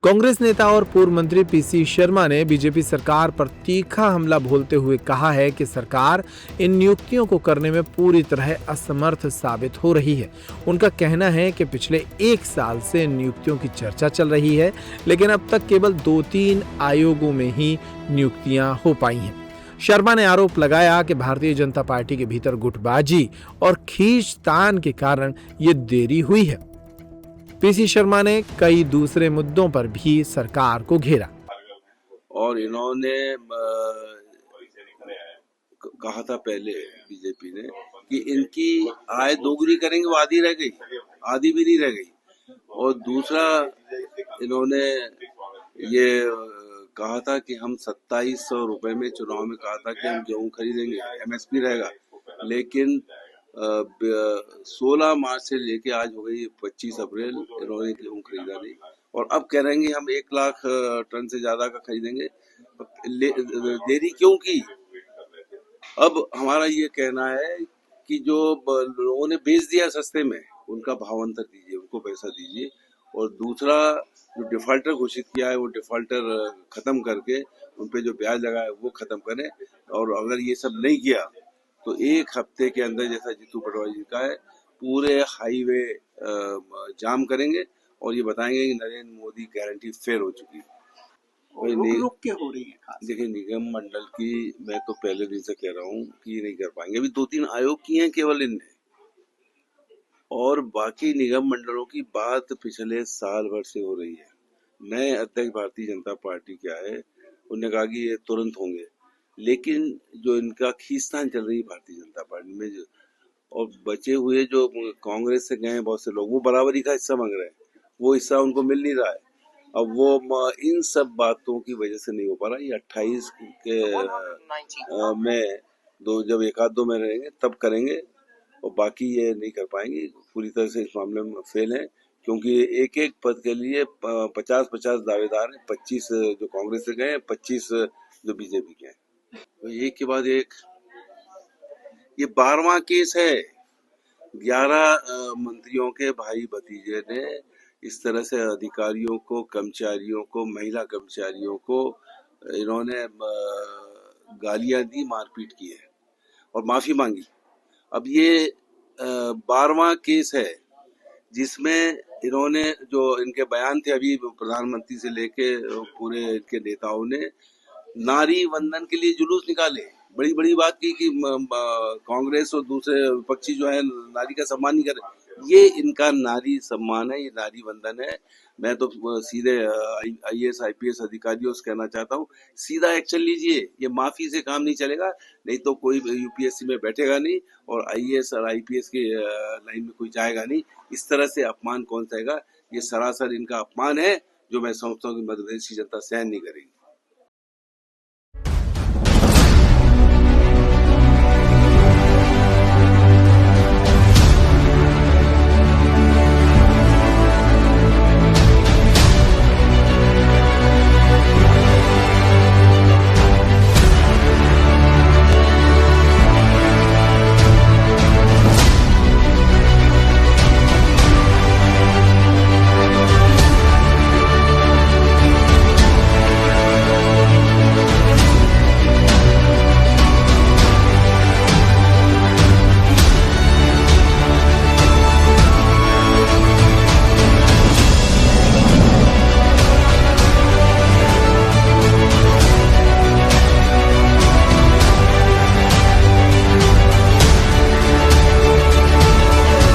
कांग्रेस नेता और पूर्व मंत्री पीसी शर्मा ने बीजेपी सरकार पर तीखा हमला बोलते हुए कहा है कि सरकार इन नियुक्तियों को करने में पूरी तरह असमर्थ साबित हो रही है। उनका कहना है कि पिछले 1 साल से इन नियुक्तियों की चर्चा चल रही है, लेकिन अब तक केवल 2-3 आयोगों में ही नियुक्तियां हो पाई हैं। शर्मा ने आरोप लगाया कि भारतीय जनता पार्टी के भीतर गुटबाजी और खींचतान के कारण ये देरी हुई है। पीसी शर्मा ने कई दूसरे मुद्दों पर भी सरकार को घेरा और इन्होंने कहा था पहले बीजेपी ने कि इनकी आय दोगुनी करेंगे, वो आधी रह गई, आधी भी नहीं रह गई। और दूसरा इन्होंने ये कहा था कि हम 2700 रुपए में चुनाव में कहा था कि हम गेहूं खरीदेंगे, एमएसपी रहेगा, लेकिन 16 मार्च से लेके आज हो गई 25 अप्रैल, इन्होंने गेहूं खरीदा नहीं। और अब कह रहे हैं हम 1 लाख टन से ज्यादा का खरीदेंगे। देरी क्यों की? अब हमारा ये कहना है कि जो लोगों ने बेच दिया सस्ते में, उनका भावांतर दीजिए, उनको पैसा दीजिए। और दूसरा, जो डिफॉल्टर घोषित किया है वो डिफॉल्टर खत्म करके उन पे जो ब्याज लगा है वो खत्म करें। और अगर ये सब नहीं किया तो 1 हफ्ते के अंदर, जैसा जीतू पटवारी जी का है, पूरे हाईवे जाम करेंगे और ये बताएंगे कि नरेंद्र मोदी गारंटी फेल हो चुकी है। रुक के हो रही है। देखिए, निगम मंडल की मैं तो पहले दिन से कह रहा हूँ कि नहीं कर पाएंगे। अभी 2-3 आयोग की हैं केवल इनने, और बाकी निगम मंडलों की बात पिछले साल भर से हो रही है। नए अध्यक्ष भारतीय जनता पार्टी क्या है, उन्होंने कहा कि ये तुरंत होंगे, लेकिन जो इनका खींचतान चल रही है भारतीय जनता पार्टी में, और बचे हुए जो कांग्रेस से गए बहुत से लोग, वो बराबरी का हिस्सा मांग रहे हैं, वो हिस्सा उनको मिल नहीं रहा है। अब वो इन सब बातों की वजह से नहीं हो पा रहा। ये 28 के में जब 1-2 में रहेंगे तब करेंगे, और बाकी ये नहीं कर पाएंगे। पूरी तरह से इस मामले में फेल है, क्योंकि एक पद के लिए 50-50 दावेदार हैं। 25 जो कांग्रेस से गए हैं, 25 जो बीजेपी के हैं। तो एक के बाद एक ये 12वां केस है। 11 मंत्रियों के भाई भतीजे ने इस तरह से अधिकारियों को, कर्मचारियों को, महिला कर्मचारियों को इन्होंने गालियां दी, मारपीट की है और माफी मांगी। अब ये 12वां केस है जिसमें इन्होंने, जो इनके बयान थे अभी प्रधानमंत्री से लेके पूरे इनके नेताओं ने, नारी वंदन के लिए जुलूस निकाले, बड़ी बड़ी बात की कि कांग्रेस और दूसरे विपक्षी जो है नारी का सम्मान नहीं कर रहे। ये इनका नारी सम्मान है, ये नारी वंदन है। मैं तो सीधे आईएएस आईपीएस अधिकारियों से कहना चाहता हूँ, सीधा एक्शन लीजिए। ये माफी से काम नहीं चलेगा, नहीं तो कोई यूपीएससी में बैठेगा नहीं और आईएएस और आईपीएस की लाइन में कोई जाएगा नहीं। इस तरह से अपमान कौन सहेगा? ये सरासर इनका अपमान है, जो मैं समझता हूँ कि मध्य प्रदेश की जनता सहन नहीं करेगी।